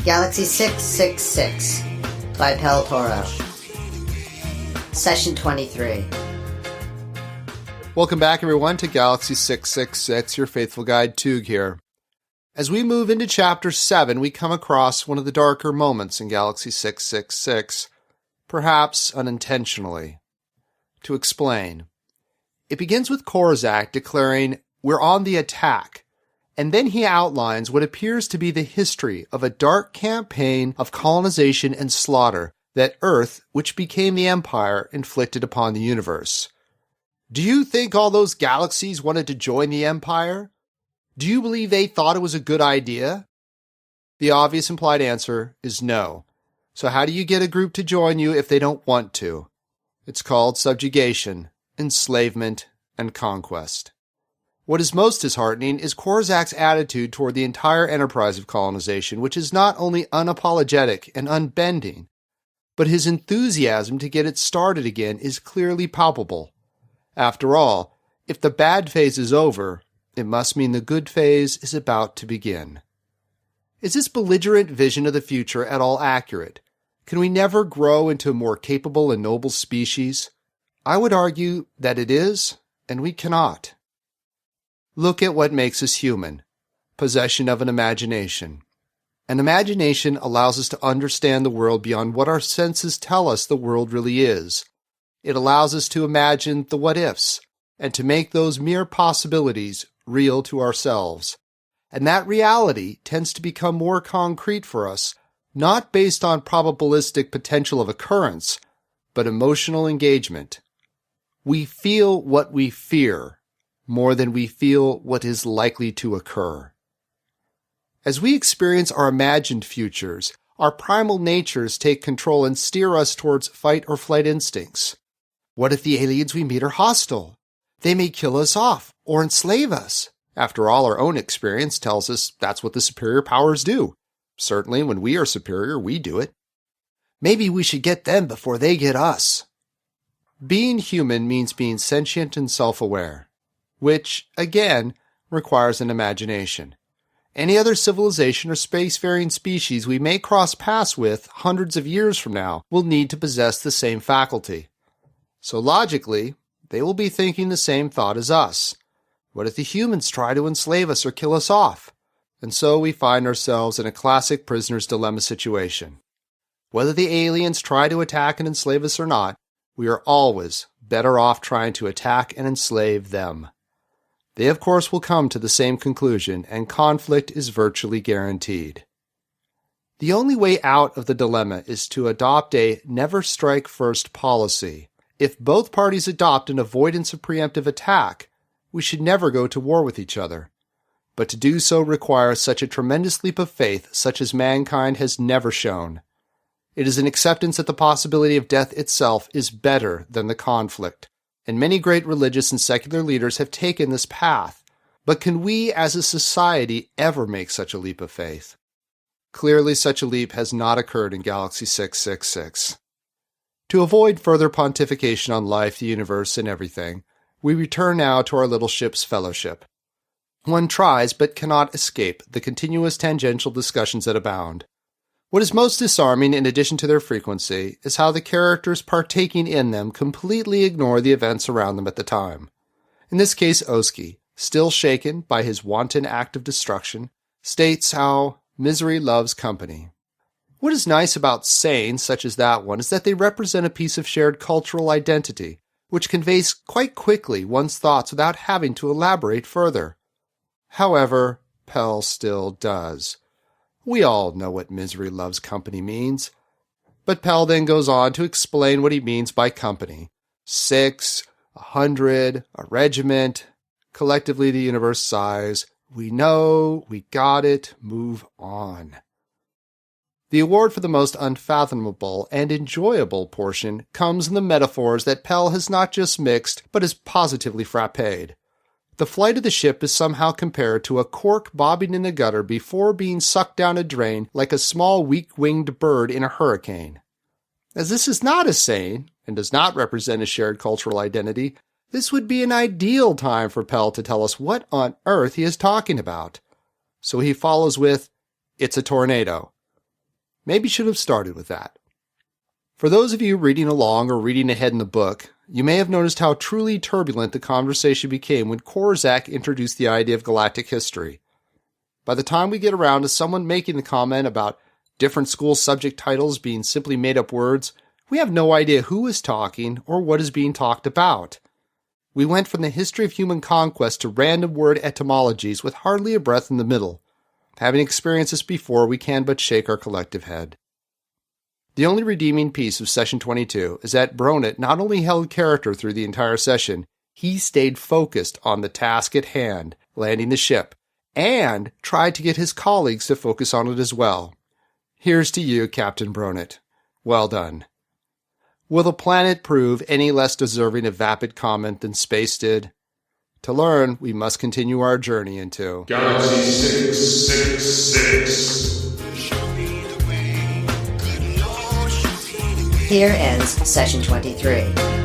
Galaxy 666 by Pel Toro. Session 23. Welcome back, everyone, to Galaxy 666, your faithful guide, Tug here. As we move into Chapter 7, we come across one of the darker moments in Galaxy 666, perhaps unintentionally. To explain, it begins with Korzak declaring, "We're on the attack," and then he outlines what appears to be the history of a dark campaign of colonization and slaughter that Earth, which became the Empire, inflicted upon the universe. Do you think all those galaxies wanted to join the Empire? Do you believe they thought it was a good idea? The obvious implied answer is no. So how do you get a group to join you if they don't want to? It's called subjugation, enslavement, and conquest. What is most disheartening is Korzak's attitude toward the entire enterprise of colonization, which is not only unapologetic and unbending, but his enthusiasm to get it started again is clearly palpable. After all, if the bad phase is over, it must mean the good phase is about to begin. Is this belligerent vision of the future at all accurate? Can we never grow into a more capable and noble species? I would argue that it is, and we cannot. Look at what makes us human: possession of an imagination. An imagination allows us to understand the world beyond what our senses tell us the world really is. It allows us to imagine the what-ifs, and to make those mere possibilities real to ourselves. And that reality tends to become more concrete for us, not based on probabilistic potential of occurrence, but emotional engagement. We feel what we fear more than we feel what is likely to occur. As we experience our imagined futures, our primal natures take control and steer us towards fight or flight instincts. What if the aliens we meet are hostile? They may kill us off or enslave us. After all, our own experience tells us that's what the superior powers do. Certainly, when we are superior, we do it. Maybe we should get them before they get us. Being human means being sentient and self-aware, which, again, requires an imagination. Any other civilization or spacefaring species we may cross paths with hundreds of years from now will need to possess the same faculty. So logically, they will be thinking the same thought as us. What if the humans try to enslave us or kill us off? And so we find ourselves in a classic prisoner's dilemma situation. Whether the aliens try to attack and enslave us or not, we are always better off trying to attack and enslave them. They, of course, will come to the same conclusion, and conflict is virtually guaranteed. The only way out of the dilemma is to adopt a never-strike-first policy. If both parties adopt an avoidance of preemptive attack, we should never go to war with each other. But to do so requires such a tremendous leap of faith such as mankind has never shown. It is an acceptance that the possibility of death itself is better than the conflict, and many great religious and secular leaders have taken this path. But can we as a society ever make such a leap of faith? Clearly such a leap has not occurred in Galaxy 666. To avoid further pontification on life, the universe, and everything, we return now to our little ship's fellowship. One tries but cannot escape the continuous tangential discussions that abound. What is most disarming, in addition to their frequency, is how the characters partaking in them completely ignore the events around them at the time. In this case, Oski, still shaken by his wanton act of destruction, states how misery loves company. What is nice about sayings such as that one is that they represent a piece of shared cultural identity, which conveys quite quickly one's thoughts without having to elaborate further. However, Pel still does. We all know what misery loves company means. But Pel then goes on to explain what he means by company. 6, 100, a regiment, collectively the universe sighs. We know, we got it, move on. The award for the most unfathomable and enjoyable portion comes in the metaphors that Pel has not just mixed, but is positively frappéd. The flight of the ship is somehow compared to a cork bobbing in the gutter before being sucked down a drain like a small weak-winged bird in a hurricane. As this is not a saying, and does not represent a shared cultural identity, this would be an ideal time for Pel to tell us what on earth he is talking about. So he follows with, "It's a tornado." Maybe should have started with that. For those of you reading along or reading ahead in the book, you may have noticed how truly turbulent the conversation became when Korzak introduced the idea of galactic history. By the time we get around to someone making the comment about different school subject titles being simply made-up words, we have no idea who is talking or what is being talked about. We went from the history of human conquest to random word etymologies with hardly a breath in the middle. Having experienced this before, we can but shake our collective head. The only redeeming piece of Session 22 is that Bronet not only held character through the entire session, he stayed focused on the task at hand, landing the ship, and tried to get his colleagues to focus on it as well. Here's to you, Captain Bronet. Well done. Will the planet prove any less deserving of vapid comment than space did? To learn, we must continue our journey into Galaxy 666. Here ends Session 23.